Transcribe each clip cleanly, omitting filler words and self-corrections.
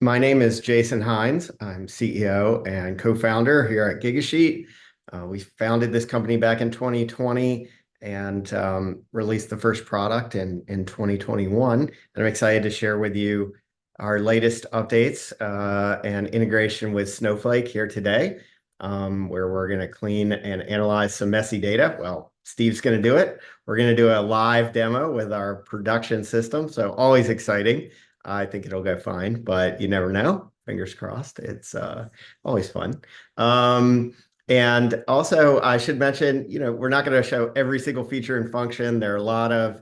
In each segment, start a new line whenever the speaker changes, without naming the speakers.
My name is Jason Hines. I'm CEO and co-founder here at Gigasheet. We founded this company back in 2020 and released the first product in 2021. And I'm excited to share with you our latest updates and integration with Snowflake here today, where we're going to clean and analyze some messy data. Well, Steve's going to do it. We're going to do a live demo with our production system, so always exciting. I think it'll go fine, but you never know. Fingers crossed. It's always fun. And also, I should mention, we're not going to show every single feature and function. There are a lot of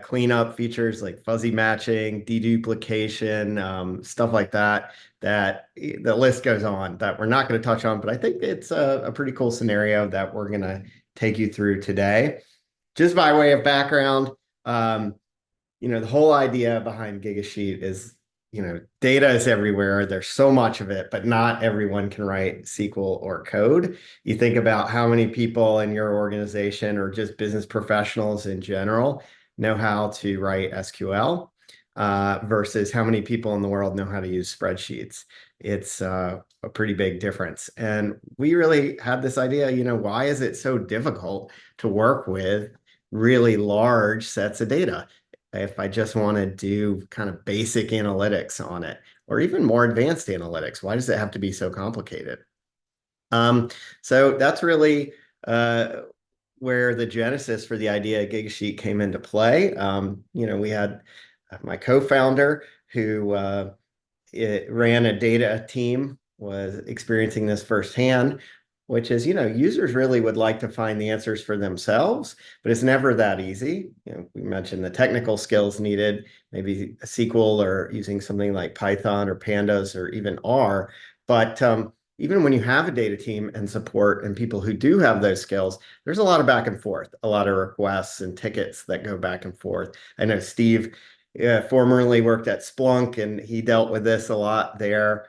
cleanup features like fuzzy matching, deduplication, stuff like that, that the list goes on that we're not going to touch on. But I think it's a pretty cool scenario that we're going to take you through today. Just by way of background, the whole idea behind Gigasheet is, data is everywhere. There's so much of it, but not everyone can write SQL or code. You think about how many people in your organization or just business professionals in general know how to write SQL versus how many people in the world know how to use spreadsheets. It's a pretty big difference. And we really had this idea, why is it so difficult to work with really large sets of data? If I just want to do kind of basic analytics on it, or even more advanced analytics, why does it have to be so complicated? So that's really where the genesis for the idea of Gigasheet came into play. We had my co-founder who ran a data team, was experiencing this firsthand, which is, users really would like to find the answers for themselves, but it's never that easy. We mentioned the technical skills needed, maybe a SQL or using something like Python or Pandas or even R. But even when you have a data team and support and people who do have those skills, there's a lot of back and forth, a lot of requests and tickets that go back and forth. I know Steve formerly worked at Splunk, and he dealt with this a lot there.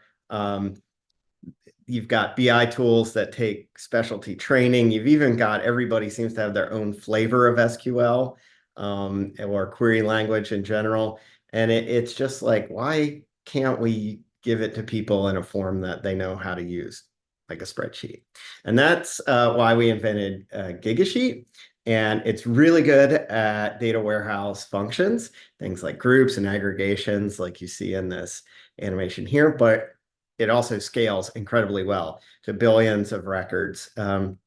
You've got BI tools that take specialty training. You've even got everybody seems to have their own flavor of SQL or query language in general. And it's just like, why can't we give it to people in a form that they know how to use, like a spreadsheet? And that's why we invented Gigasheet. And it's really good at data warehouse functions, things like groups and aggregations, like you see in this animation here. But it also scales incredibly well to billions of records. In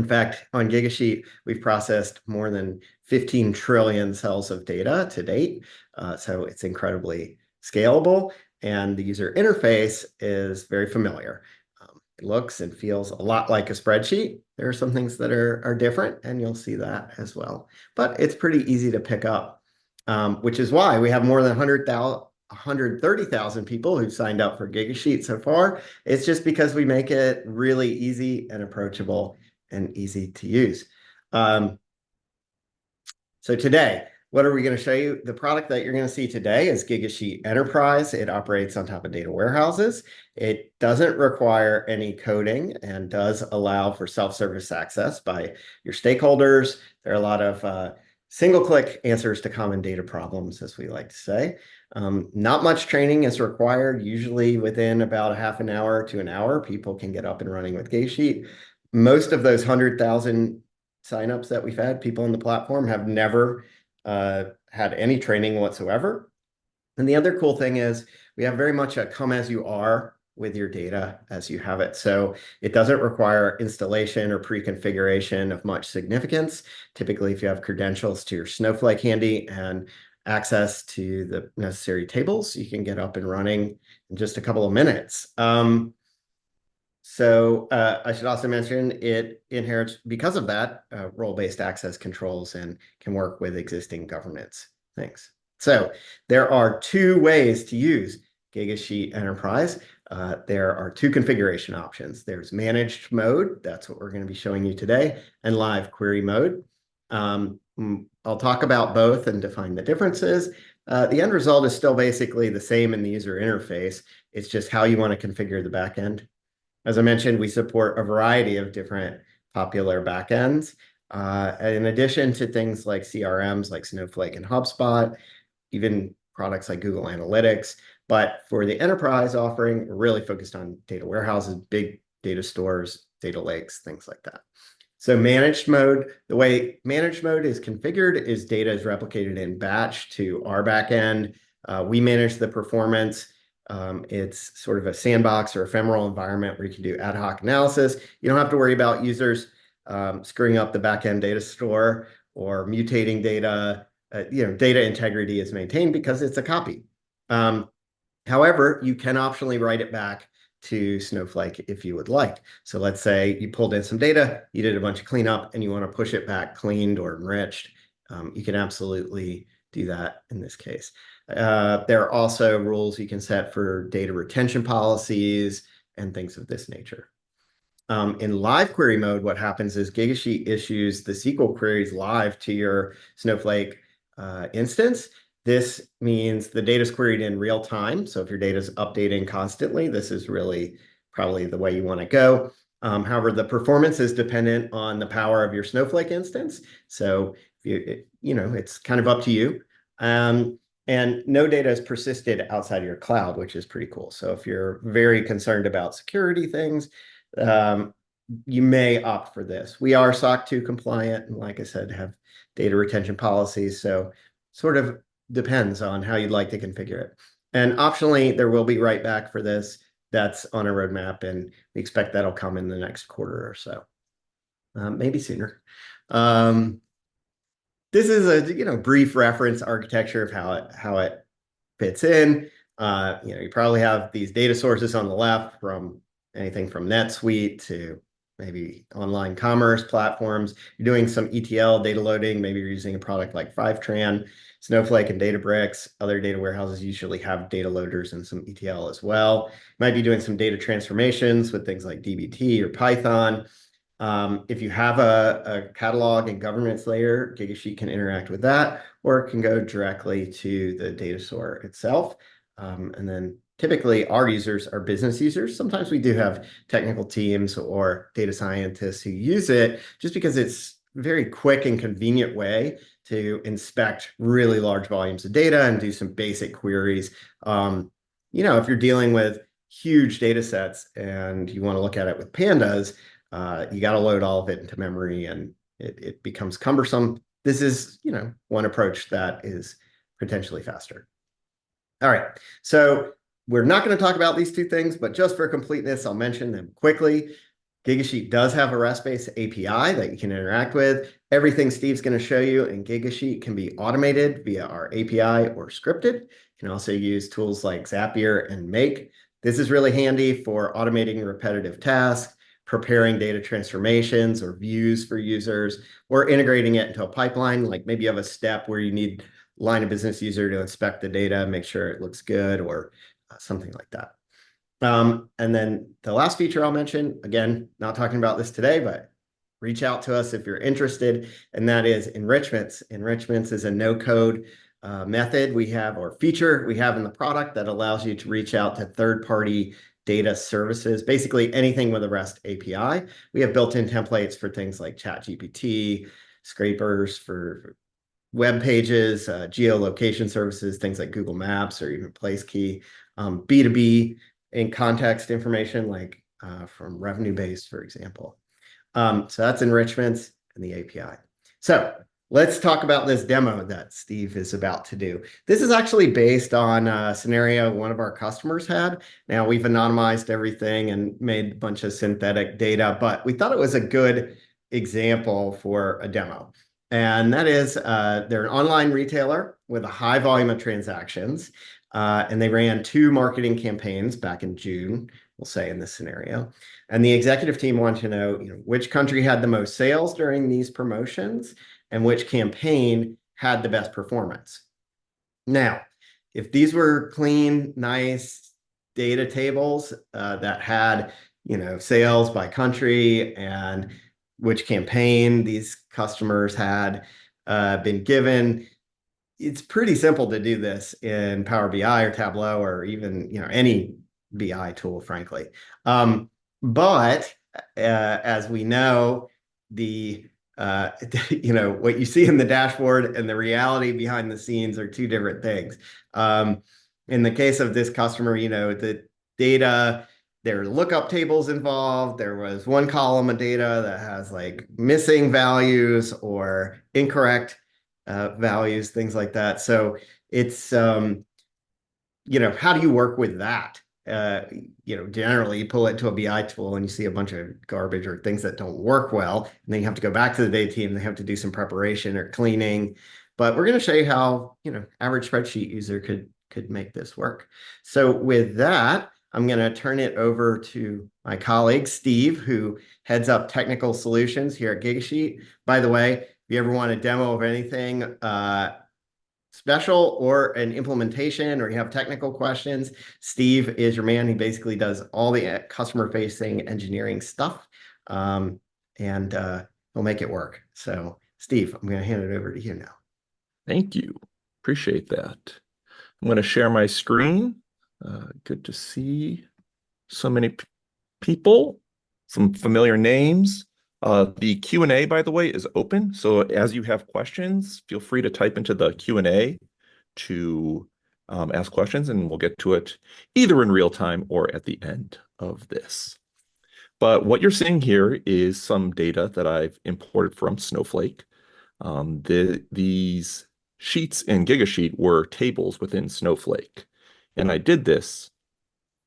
fact, on Gigasheet, we've processed more than 15 trillion cells of data to date. So it's incredibly scalable, and the user interface is very familiar. It looks and feels a lot like a spreadsheet. There are some things that are different, and you'll see that as well. But it's pretty easy to pick up, which is why we have more than 130,000 people who've signed up for Gigasheet so far. It's just because we make it really easy and approachable and easy to use. So today, what are we going to show you? The product that you're going to see today is Gigasheet Enterprise. It operates on top of data warehouses. It doesn't require any coding and does allow for self-service access by your stakeholders. There are a lot of single-click answers to common data problems, as we like to say. Not much training is required. Usually within about a half an hour to an hour, people can get up and running with Gigasheet. Most of those 100,000 signups that we've had, people on the platform have never had any training whatsoever. And the other cool thing is we have very much a come as you are with your data as you have it. So it doesn't require installation or pre-configuration of much significance. Typically, if you have credentials to your Snowflake handy and access to the necessary tables, you can get up and running in just a couple of minutes. So I should also mention it inherits, because of that, role-based access controls and can work with existing governance things. So there are two ways to use Gigasheet Enterprise. There are two configuration options. There's managed mode, that's what we're going to be showing you today, and live query mode. I'll talk about both and define the differences. The end result is still basically the same in the user interface. It's just how you want to configure the backend. As I mentioned, we support a variety of different popular backends. In addition to things like CRMs like Snowflake and HubSpot, even products like Google Analytics. But for the enterprise offering, we're really focused on data warehouses, big data stores, data lakes, things like that. So managed mode, the way managed mode is configured is data is replicated in batch to our backend. We manage the performance. It's sort of a sandbox or ephemeral environment where you can do ad hoc analysis. You don't have to worry about users screwing up the backend data store or mutating data. Data integrity is maintained because it's a copy. However, you can optionally write it back to Snowflake if you would like. So let's say you pulled in some data, you did a bunch of cleanup, and you want to push it back cleaned or enriched. You can absolutely do that in this case. There are also rules you can set for data retention policies and things of this nature. In live query mode, what happens is Gigasheet issues the SQL queries live to your Snowflake instance. This means the data is queried in real time. So if your data is updating constantly, this is really probably the way you want to go. However, the performance is dependent on the power of your Snowflake instance. So it's kind of up to you. And no data is persisted outside of your cloud, which is pretty cool. So if you're very concerned about security things, you may opt for this. We are SOC 2 compliant, and like I said, have data retention policies. So sort of depends on how you'd like to configure it. And optionally, there will be write back for this. That's on a roadmap, and we expect that'll come in the next quarter or so, maybe sooner. This is a brief reference architecture of how it fits in. You probably have these data sources on the left from anything from NetSuite to maybe online commerce platforms. You're doing some ETL data loading. Maybe you're using a product like Fivetran, Snowflake, and Databricks. Other data warehouses usually have data loaders and some ETL as well. You might be doing some data transformations with things like dbt or Python. If you have a catalog and governance layer, Gigasheet can interact with that, or it can go directly to the data store itself. And then typically our users are business users. Sometimes we do have technical teams or data scientists who use it just because it's a very quick and convenient way to inspect really large volumes of data and do some basic queries. If you're dealing with huge data sets and you want to look at it with pandas, you got to load all of it into memory and it becomes cumbersome. This is, one approach that is potentially faster. All right, so we're not going to talk about these two things, but just for completeness, I'll mention them quickly. Gigasheet does have a REST-based API that you can interact with. Everything Steve's going to show you in Gigasheet can be automated via our API or scripted. You can also use tools like Zapier and Make. This is really handy for automating repetitive tasks, preparing data transformations or views for users, or integrating it into a pipeline. Like maybe you have a step where you need line of business user to inspect the data, make sure it looks good, or something like that. And then the last feature I'll mention, again, not talking about this today, but reach out to us if you're interested, and that is enrichments. Enrichments is a no-code method we have, or feature we have in the product that allows you to reach out to third-party data services, basically anything with a REST API. We have built-in templates for things like ChatGPT, scrapers for web pages, geolocation services, things like Google Maps or even Placekey, B2B in context information like from revenue-based, for example. So that's enrichments and the API. So let's talk about this demo that Steve is about to do. This is actually based on a scenario one of our customers had. Now, we've anonymized everything and made a bunch of synthetic data, but we thought it was a good example for a demo. And that is, they're an online retailer with a high volume of transactions, and they ran 2 marketing campaigns back in June, we'll say in this scenario. And the executive team wanted to know, which country had the most sales during these promotions and which campaign had the best performance. Now, if these were clean, nice data tables that had, sales by country and which campaign these customers had been given, it's pretty simple to do this in Power BI or Tableau or even, any BI tool, frankly. But as we know, the what you see in the dashboard and the reality behind the scenes are two different things. In the case of this customer, the data, there are lookup tables involved. There was one column of data that has like missing values or incorrect values, things like that. So it's how do you work with that? Generally you pull it to a BI tool and you see a bunch of garbage or things that don't work well, and then you have to go back to the data team. They have to do some preparation or cleaning. But we're going to show you how, average spreadsheet user could make this work. So with that, I'm going to turn it over to my colleague, Steve, who heads up technical solutions here at Gigasheet. By the way, if you ever want a demo of anything, special or an implementation, or you have technical questions, Steve is your man. He basically does all the customer facing engineering stuff, and he'll make it work. So Steve, I'm going to hand it over to you now.
Thank you. Appreciate that. I'm going to share my screen. Good to see so many people, some familiar names. The Q&A, by the way, is open. So as you have questions, feel free to type into the Q&A to ask questions, and we'll get to it either in real time or at the end of this. But what you're seeing here is some data that I've imported from Snowflake. These sheets in Gigasheet were tables within Snowflake. And I did this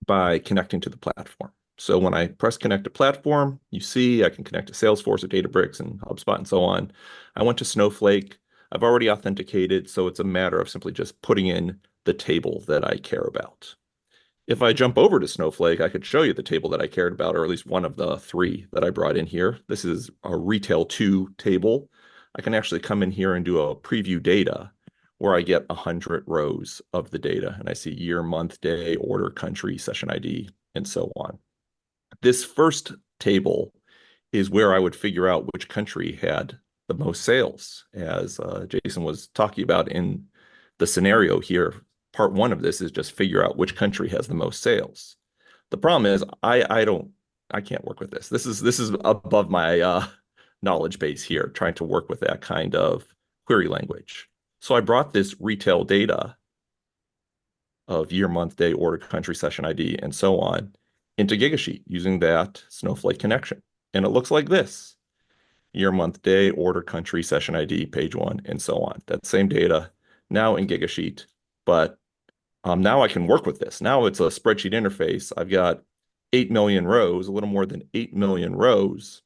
by connecting to the platform. So when I press connect to platform, you see I can connect to Salesforce or Databricks and HubSpot and so on. I went to Snowflake. I've already authenticated, so it's a matter of simply just putting in the table that I care about. If I jump over to Snowflake, I could show you the table that I cared about, or at least one of the three that I brought in here. This is a retail 2 table. I can actually come in here and do a preview data where I get 100 rows of the data, and I see year, month, day, order, country, session ID, and so on. This first table is where I would figure out which country had the most sales, as Jason was talking about in the scenario here. Part one of this is just figure out which country has the most sales. The problem is I can't work with this. This is above my knowledge base here, trying to work with that kind of query language. So I brought this retail data of year, month, day, order, country, session ID, and so on into Gigasheet using that Snowflake connection. And it looks like this: year, month, day, order, country, session ID, page one, and so on. That same data now in Gigasheet, but now I can work with this. Now it's a spreadsheet interface. I've got 8 million rows, a little more than 8 million rows,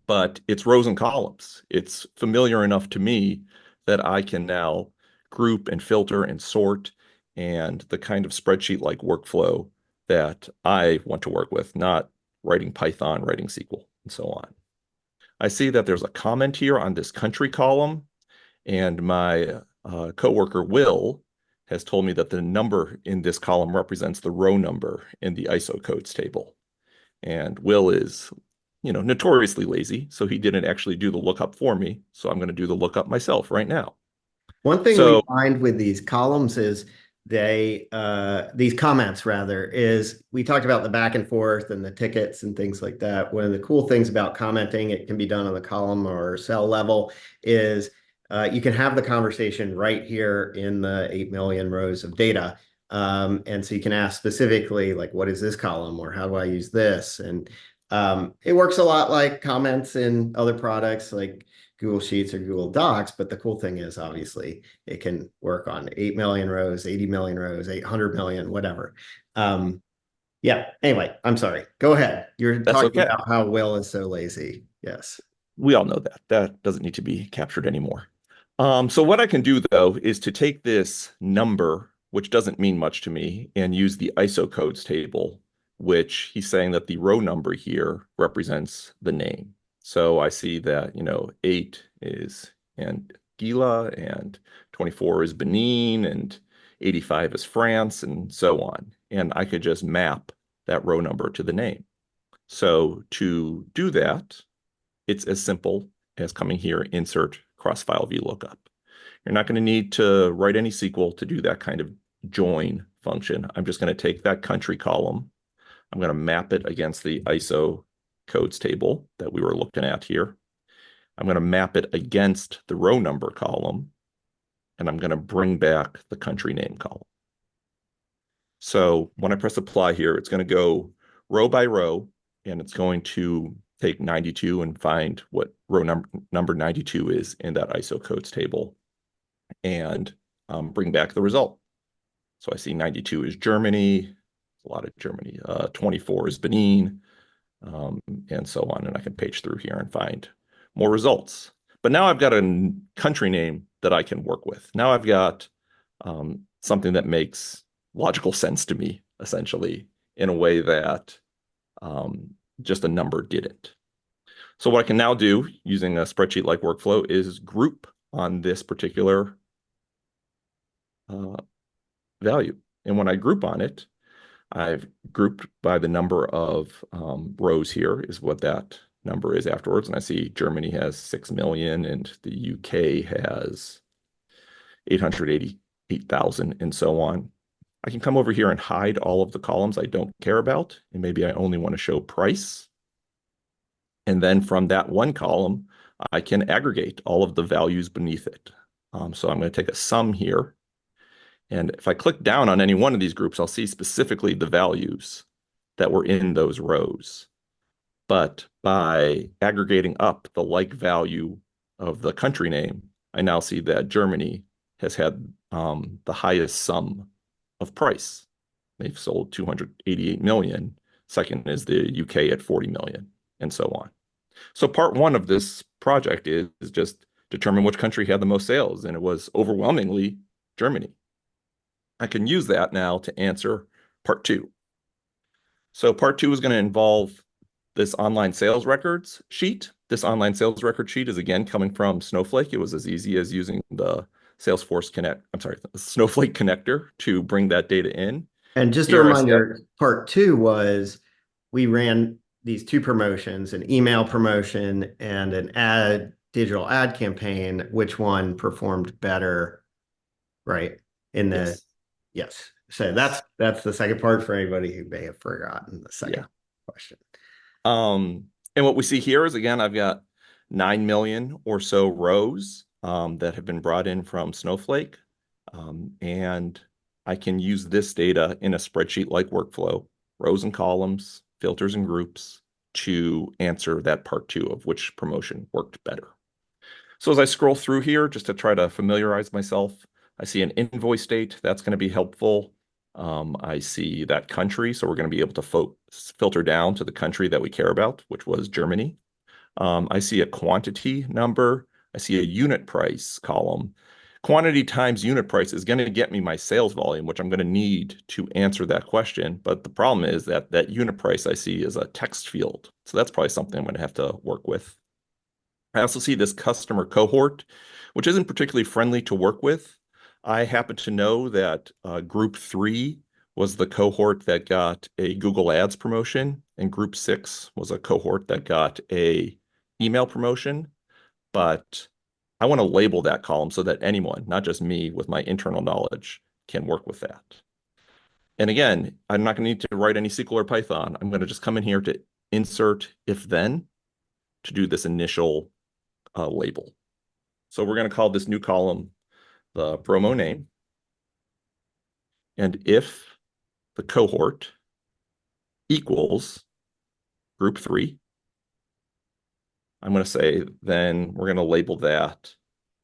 but it's rows and columns. It's familiar enough to me that I can now group and filter and sort, and the kind of spreadsheet-like workflow that I want to work with, not writing Python, writing SQL, and so on. I see that there's a comment here on this country column, and my coworker Will has told me that the number in this column represents the row number in the ISO codes table. And Will is, notoriously lazy, so he didn't actually do the lookup for me. So I'm going to do the lookup myself right now.
One thing we
So
find with these columns is these comments rather, is we talked about the back and forth and the tickets and things like that. One of the cool things about commenting, it can be done on the column or cell level, is you can have the conversation right here in the 8 million rows of data. And so you can ask specifically, like, what is this column, or how do I use this? And it works a lot like comments in other products like Google Sheets or Google Docs. But the cool thing is, obviously, it can work on 8 million rows, 80 million rows, 800 million, whatever. Yeah. Anyway, I'm sorry. Go ahead. You're
that's
talking
okay.
about how Will is so lazy. Yes.
We all know that. That doesn't need to be captured anymore. So what I can do, though, is to take this number, which doesn't mean much to me, and use the ISO codes table, which he's saying that the row number here represents the name. So I see that, 8 is Anguilla, and 24 is Benin, and 85 is France, and so on. And I could just map that row number to the name. So to do that, it's as simple as coming here, insert cross-file VLOOKUP. You're not going to need to write any SQL to do that kind of join function. I'm just going to take that country column. I'm going to map it against the ISO codes table that we were looking at here. I'm going to map it against the row number column, and I'm going to bring back the country name column. So when I press apply here, it's going to go row by row, and it's going to take 92 and find what row number 92 is in that ISO codes table and bring back the result. So I see 92 is Germany, a lot of Germany, 24 is Benin, and so on. And I can page through here and find more results. But now I've got a country name that I can work with. Now I've got something that makes logical sense to me, essentially, in a way that just a number didn't. So what I can now do using a spreadsheet-like workflow is group on this particular value. And when I group on it, I've grouped by the number of rows here is what that number is afterwards. And I see Germany has 6 million and the UK has 888,000 and so on. I can come over here and hide all of the columns I don't care about. And maybe I only want to show price. And then from that one column, I can aggregate all of the values beneath it. So I'm going to take a sum here. And if I click down on any one of these groups, I'll see specifically the values that were in those rows. But by aggregating up the like value of the country name, I now see that Germany has had the highest sum of price. They've sold 288 million. Second is the UK at 40 million, and so on. So part one of this project is just determine which country had the most sales, and it was overwhelmingly Germany. I can use that now to answer part two. So part two is going to involve this online sales records sheet. This online sales record sheet is again coming from Snowflake. It was as easy as using the the Snowflake connector to bring that data in.
And just a
Here I see
reminder, part two was we ran these two promotions, an email promotion and an digital ad campaign. Which one performed better, right?
yes.
Yes. So
Yes.
that's the second part for anybody who may have forgotten the second question.
And what we see here is, again, I've got 9 million or so rows that have been brought in from Snowflake. And I can use this data in a spreadsheet-like workflow, rows and columns, filters and groups, to answer that part two of which promotion worked better. So as I scroll through here, just to try to familiarize myself, I see an invoice date. That's going to be helpful. I see that country, so we're going to be able to filter down to the country that we care about, which was Germany. I see a quantity number. I see a unit price column. Quantity times unit price is going to get me my sales volume, which I'm going to need to answer that question. But the problem is that that unit price I see is a text field. So that's probably something I'm going to have to work with. I also see this customer cohort, which isn't particularly friendly to work with. I happen to know that group 3 was the cohort that got a Google Ads promotion, and group 6 was a cohort that got a email promotion. But I want to label that column so that anyone, not just me with my internal knowledge, can work with that. And again, I'm not going to need to write any SQL or Python. I'm going to just come in here to insert if then to do this initial label. So we're going to call this new column the promo name. And if the cohort equals group 3, I'm going to say then we're going to label that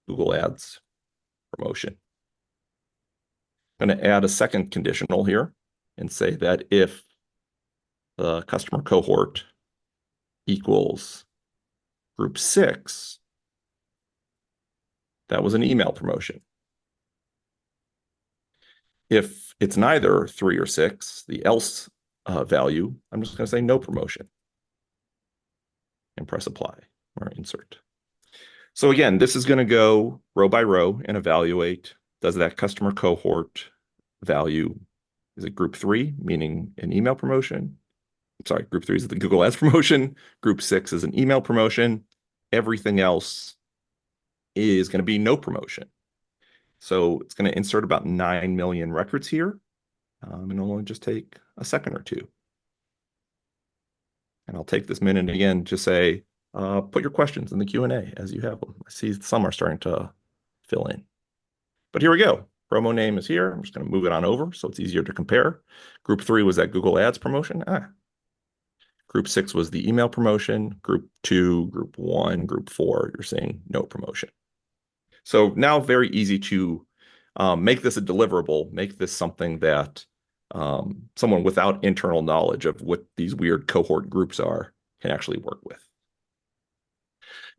Google Ads promotion. I'm going to add a second conditional here and say that if the customer cohort equals group 6, that was an email promotion. If it's neither 3 or 6, the else value, I'm just going to say no promotion and press apply or insert. So again, this is going to go row by row and evaluate, does that customer cohort value, is it group 3, meaning an email promotion? Sorry, group 3 is the Google Ads promotion. Group 6 is an email promotion. Everything else is going to be no promotion. So it's going to insert about 9 million records here. And it'll only just take a second or two. And I'll take this minute again to say, put your questions in the Q&A as you have them. I see some are starting to fill in. But here we go. Promo name is here. I'm just going to move it on over so it's easier to compare. Group 3 was that Google Ads promotion. Group 6 was the email promotion. Group 2, Group 1, Group 4, you're seeing no promotion. So now very easy to make this a deliverable, make this something that someone without internal knowledge of what these weird cohort groups are can actually work with.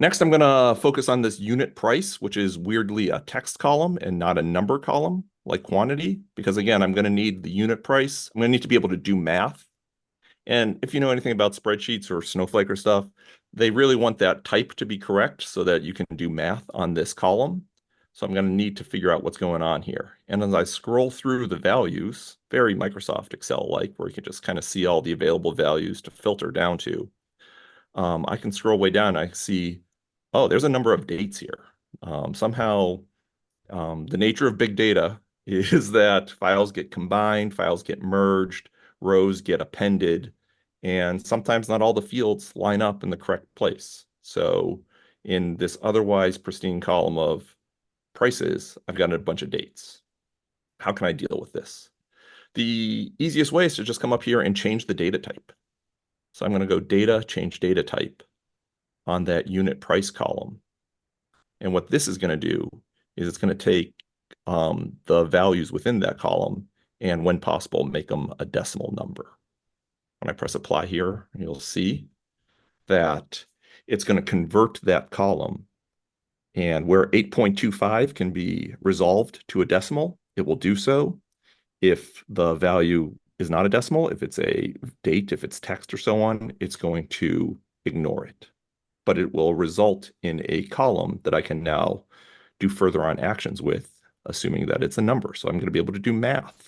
Next, I'm going to focus on this unit price, which is weirdly a text column and not a number column like quantity, because again, I'm going to need the unit price. I'm going to need to be able to do math. And if you know anything about spreadsheets or Snowflake or stuff, they really want that type to be correct so that you can do math on this column. So I'm going to need to figure out what's going on here. And as I scroll through the values, very Microsoft Excel-like, where you can just kind of see all the available values to filter down to, I can scroll way down. I see, oh, there's a number of dates here. Somehow, the nature of big data is that files get combined, files get merged, rows get appended, and sometimes not all the fields line up in the correct place. So in this otherwise pristine column of prices, I've got a bunch of dates. How can I deal with this? The easiest way is to just come up here and change the data type. So I'm going to go data, change data type on that unit price column. And what this is going to do is it's going to take the values within that column and when possible, make them a decimal number. When I press apply here, you'll see that it's going to convert that column. And where 8.25 can be resolved to a decimal, it will do so. If the value is not a decimal, if it's a date, if it's text or so on, it's going to ignore it. But it will result in a column that I can now do further on actions with, assuming that it's a number. So I'm going to be able to do math.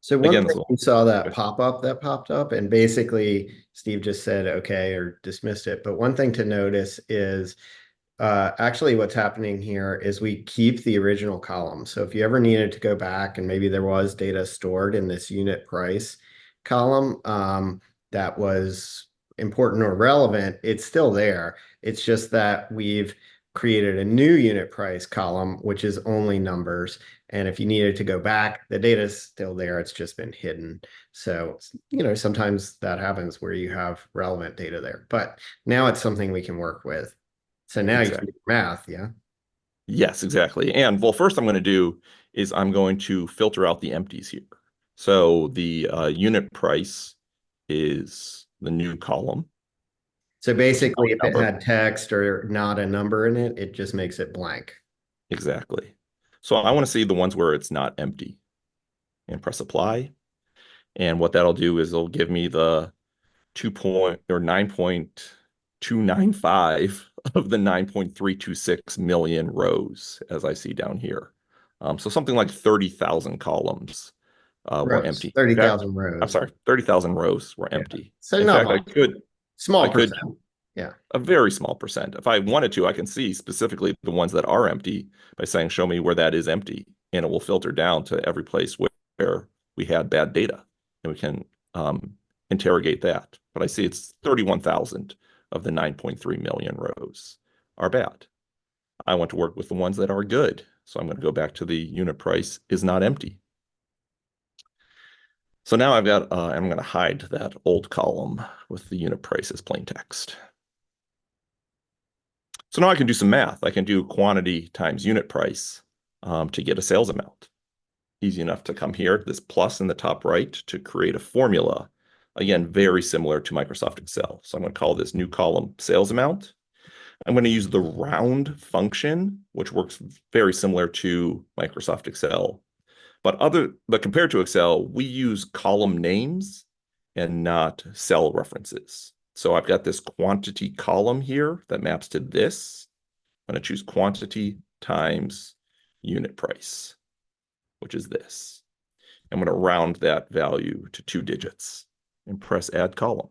So one
Again,
thing you saw that pop up that popped up, and basically Steve just said okay or dismissed it. But one thing to notice is actually what's happening here is we keep the original column. So if you ever needed to go back and maybe there was data stored in this unit price column that was important or relevant, it's still there. It's just that we've created a new unit price column, which is only numbers. And if you needed to go back, the data is still there. It's just been hidden. So, sometimes that happens where you have relevant data there, but now it's something we can work with. So now you can
exactly.
do math, yeah?
Yes, exactly. And well, first I'm going to do is I'm going to filter out the empties here. So the unit price is the new column,
So
which is
basically,
not
if
a
it
number.
had text or not a number in it, it just makes it blank.
Exactly. So I want to see the ones where it's not empty and press apply. And what that'll do is it'll give me the 9.295 of the 9.326 million rows as I see down here. So something like 30,000 columns were
Rows,
empty. In fact,
30,000
I'm
rows.
sorry, 30,000 rows were
Yeah.
empty.
So
In
not
fact,
much.
I
Small
could
percent. Yeah.
a very small percent. If I wanted to, I can see specifically the ones that are empty by saying, show me where that is empty. And it will filter down to every place where we had bad data. And we can interrogate that. But I see it's 31,000 of the 9.3 million rows are bad. I want to work with the ones that are good. So I'm going to go back to the unit price is not empty. So now I've got, I'm going to hide that old column with the unit price as plain text. So now I can do some math. I can do quantity times unit price to get a sales amount. Easy enough to come here, this plus in the top right to create a formula. Again, very similar to Microsoft Excel. So I'm going to call this new column sales amount. I'm going to use the round function, which works very similar to Microsoft Excel. But compared to Excel, we use column names and not cell references. So I've got this quantity column here that maps to this. I'm going to choose quantity times unit price, which is this. I'm going to round that value to 2 digits and press add column.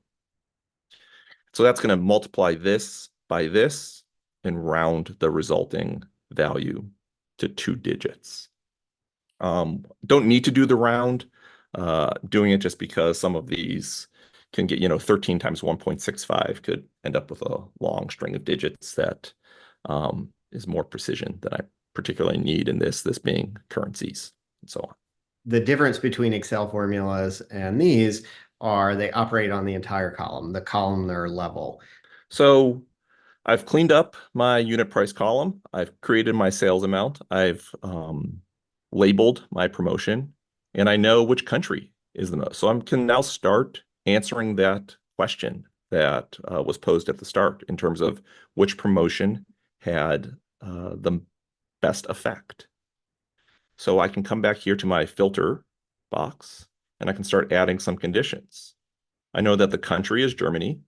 So that's going to multiply this by this and round the resulting value to 2 digits. Don't need to do the round, doing it just because some of these can get, 13 times 1.65 could end up with a long string of digits that is more precision than I particularly need in this being currencies and so on.
The difference between Excel formulas and these are they operate on the entire column. The columnar level.
So I've cleaned up my unit price column. I've created my sales amount. I've labeled my promotion, and I know which country is the most. So I can now start answering that question that was posed at the start in terms of which promotion had the best effect. So I can come back here to my filter box, and I can start adding some conditions. I know that the country is Germany.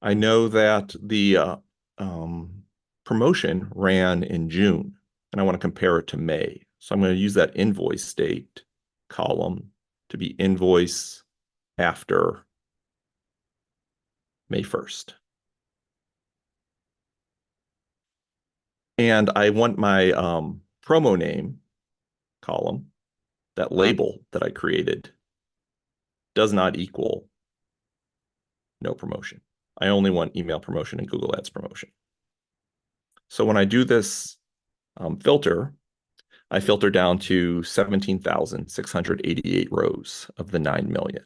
I know that the promotion ran in June, and I want to compare it to May. So I'm going to use that invoice date column to be invoice after May 1st. And I want my promo name column, that label that I created, does not equal no promotion. I only want email promotion and Google Ads promotion. So when I do this filter, I filter down to 17,688 rows of the 9 million.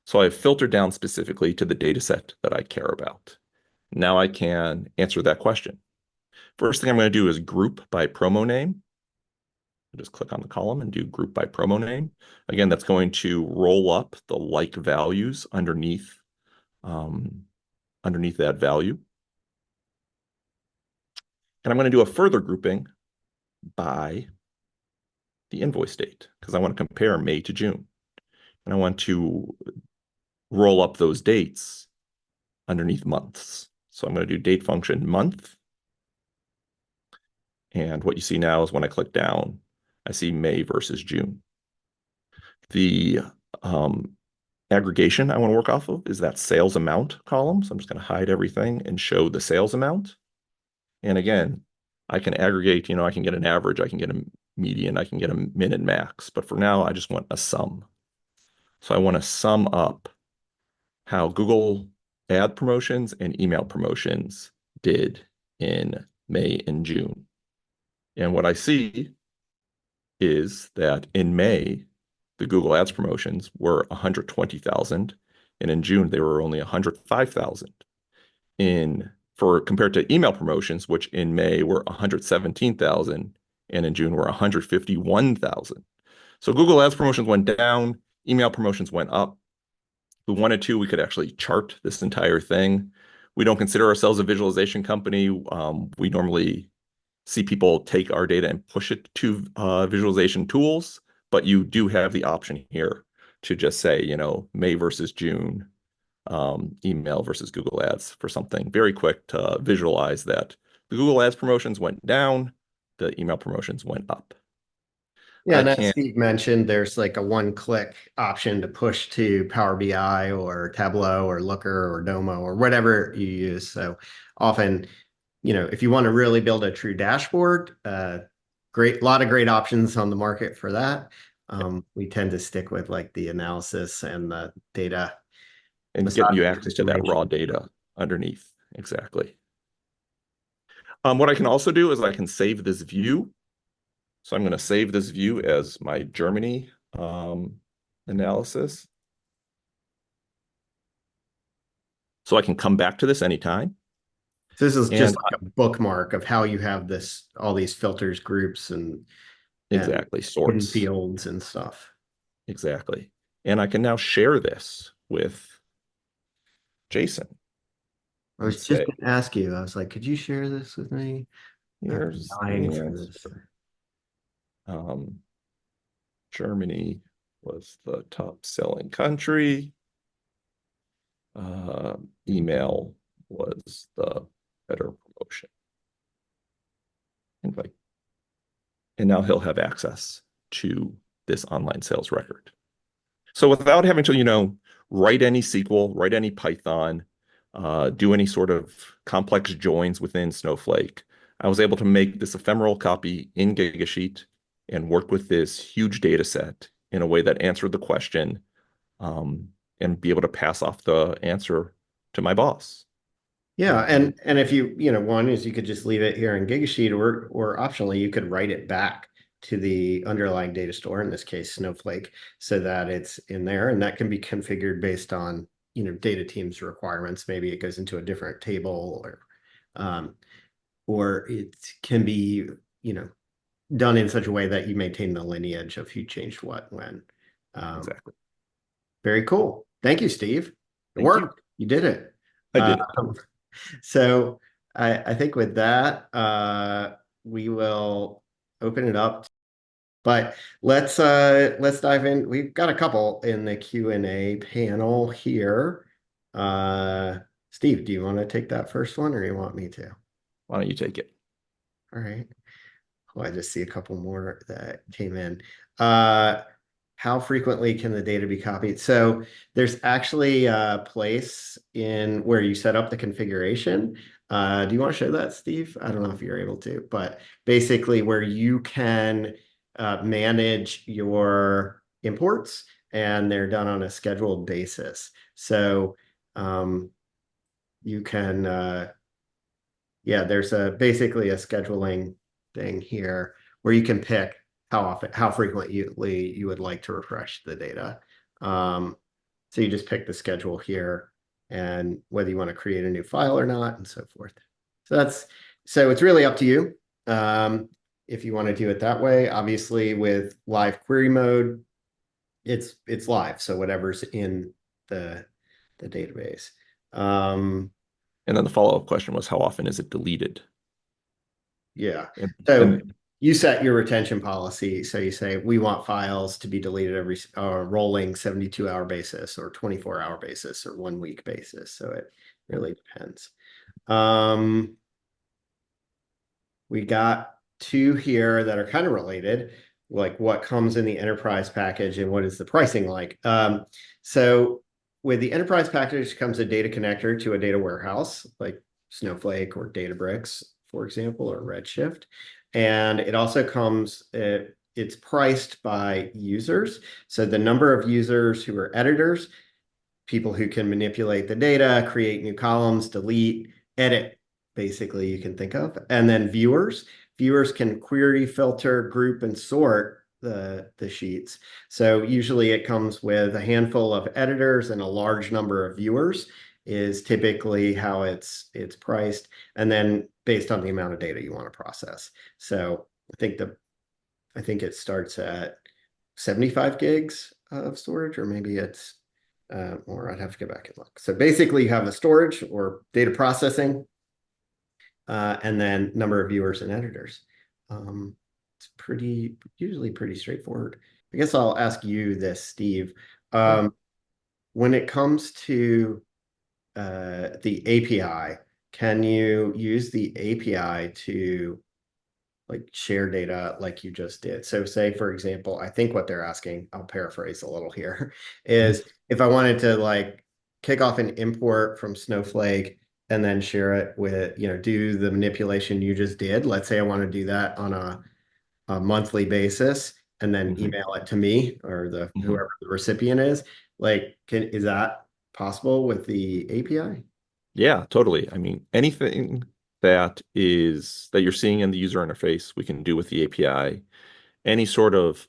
So I've filtered down specifically to the data set that I care about. Now I can answer that question. First thing I'm going to do is group by promo name. I'll just click on the column and do group by promo name. Again, that's going to roll up the like values underneath that value. And I'm going to do a further grouping by the invoice date because I want to compare May to June. And I want to roll up those dates underneath months. So I'm going to do date function month. And what you see now is when I click down, I see May versus June. The aggregation I want to work off of is that sales amount column. So I'm just going to hide everything and show the sales amount. And again, I can aggregate, I can get an average, I can get a median, I can get a min and max. But for now, I just want a sum. So I want to sum up how Google ad promotions and email promotions did in May and June. And what I see is that in May, the Google Ads promotions were 120,000, and in June they were only 105,000. Compared to email promotions, which in May were 117,000, and in June were 151,000. So Google Ads promotions went down, email promotions went up. If we wanted to, we could actually chart this entire thing. We don't consider ourselves a visualization company. We normally see people take our data and push it to visualization tools, but you do have the option here to just say, May versus June, email versus Google Ads for something very quick to visualize that the Google Ads promotions went down, the email promotions went up.
Yeah, and as Steve mentioned, there's like a one-click option to push to Power BI or Tableau or Looker or Domo or whatever you use. So often, if you want to really build a true dashboard, lot of great options on the market for that. We tend to stick with like the analysis and the data.
And getting you access to that raw data underneath. Exactly. What I can also do is I can save this view. So I'm going to save this view as my Germany analysis. So I can come back to this anytime.
So this is just like a bookmark of how you have all these filters, groups, and
exactly sorts,
fields and stuff.
Exactly. And I can now share this with Jason.
I was just going to ask you, I was like, could you share this with me?
Here's
dying for this.
Germany was the top selling country. Email was the better promotion. Invite. And now he'll have access to this online sales record. So without having to, write any SQL, write any Python, do any sort of complex joins within Snowflake, I was able to make this ephemeral copy in Gigasheet and work with this huge data set in a way that answered the question, and be able to pass off the answer to my boss.
Yeah,
Um,
and if one is you could just leave it here in Gigasheet, or optionally you could write it back to the underlying data store, in this case Snowflake, so that it's in there, and that can be configured based on data team's requirements. Maybe it goes into a different table, um, or it can be done in such a way that you maintain the lineage of who changed what when.
exactly.
Very cool. Thank you, Steve. It
Thank you.
worked. You did it.
I did it.
So I think with that, we will open it up. But let's dive in. We've got a couple in the Q&A panel here. Uh, Steve, do you want to take that first one, or you want me to?
Why don't you take it?
All right. Oh, I just see a couple more that came in. Uh, how frequently can the data be copied? So there's actually a place in where you set up the configuration. Do you want to show that, Steve? I don't know if you're able to, but basically where you can manage your imports, and they're done on a scheduled basis. So you can yeah, there's basically a scheduling thing here where you can pick how frequently you would like to refresh the data. Um, so you just pick the schedule here, and whether you want to create a new file or not, and so forth. So it's really up to you. If you want to do it that way. Obviously, with live query mode, it's live, so whatever's in the database. Um,
And then the follow-up question was, how often is it deleted?
Yeah.
And,
So
and
you set your retention policy. So you say we want files to be deleted every rolling 72-hour basis, or 24-hour basis, or 1 week basis. So it really depends. We got two here that are kind of related, like what comes in the enterprise package and what is the pricing like. So with the enterprise package comes a data connector to a data warehouse, like Snowflake or Databricks, for example, or Redshift. And it also comes, it's priced by users. So the number of users who are editors, people who can manipulate the data, create new columns, delete, edit, basically, you can think of. And then viewers. Viewers can query, filter, group, and sort the sheets. So usually it comes with a handful of editors and a large number of viewers is typically how it's priced. And then based on the amount of data you want to process. So I think it starts at 75 gigs of storage, or maybe it's or I'd have to go back and look. So basically, you have the storage or data processing, and then number of viewers and editors. It's usually pretty straightforward. I guess I'll ask you this, Steve.
yeah.
When it comes to the API, can you use the API to like share data like you just did? So say, for example, I think what they're asking, I'll paraphrase a little here, is if I wanted to like kick off an import from Snowflake and then share it with, do the manipulation you just did. Let's say I want to do that on a monthly basis and then
Mhm.
email it to me or the
Mhm.
whoever the recipient is. Like, is that possible with the API?
Yeah, totally. I mean, anything that you're seeing in the user interface, we can do with the API. Any sort of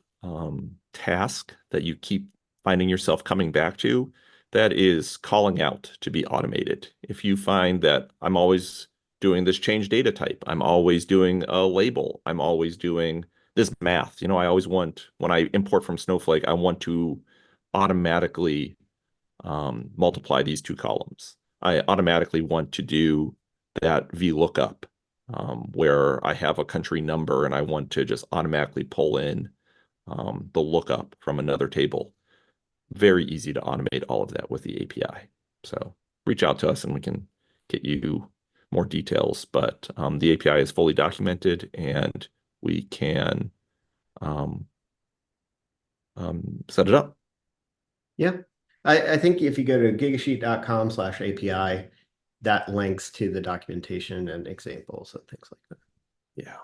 task that you keep finding yourself coming back to, that is calling out to be automated. If you find that I'm always doing this change data type, I'm always doing a label, I'm always doing this math. I always want, when I import from Snowflake, I want to automatically multiply these two columns. I automatically want to do that VLOOKUP, where I have a country number and I want to just automatically pull in the lookup from another table. Very easy to automate all of that with the API. So reach out to us and we can get you more details. But the API is fully documented and we can um, set it up.
Yeah. I think if you go to gigasheet.com/API, that links to the documentation and examples and things like that.
Yeah.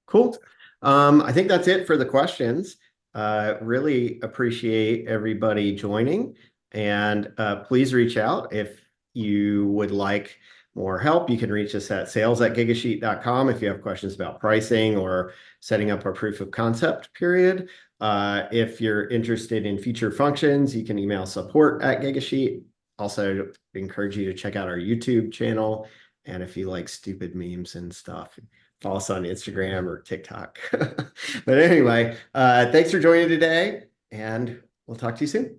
Cool. I think that's it for the questions. Really appreciate everybody joining. And please reach out if you would like more help. You can reach us at sales@gigasheet.com if you have questions about pricing or setting up a proof of concept period. If you're interested in feature functions, you can email support@Gigasheet. Also, encourage you to check out our YouTube channel. And if you like stupid memes and stuff, follow us on Instagram or TikTok. But anyway, thanks for joining today, and we'll talk to you soon.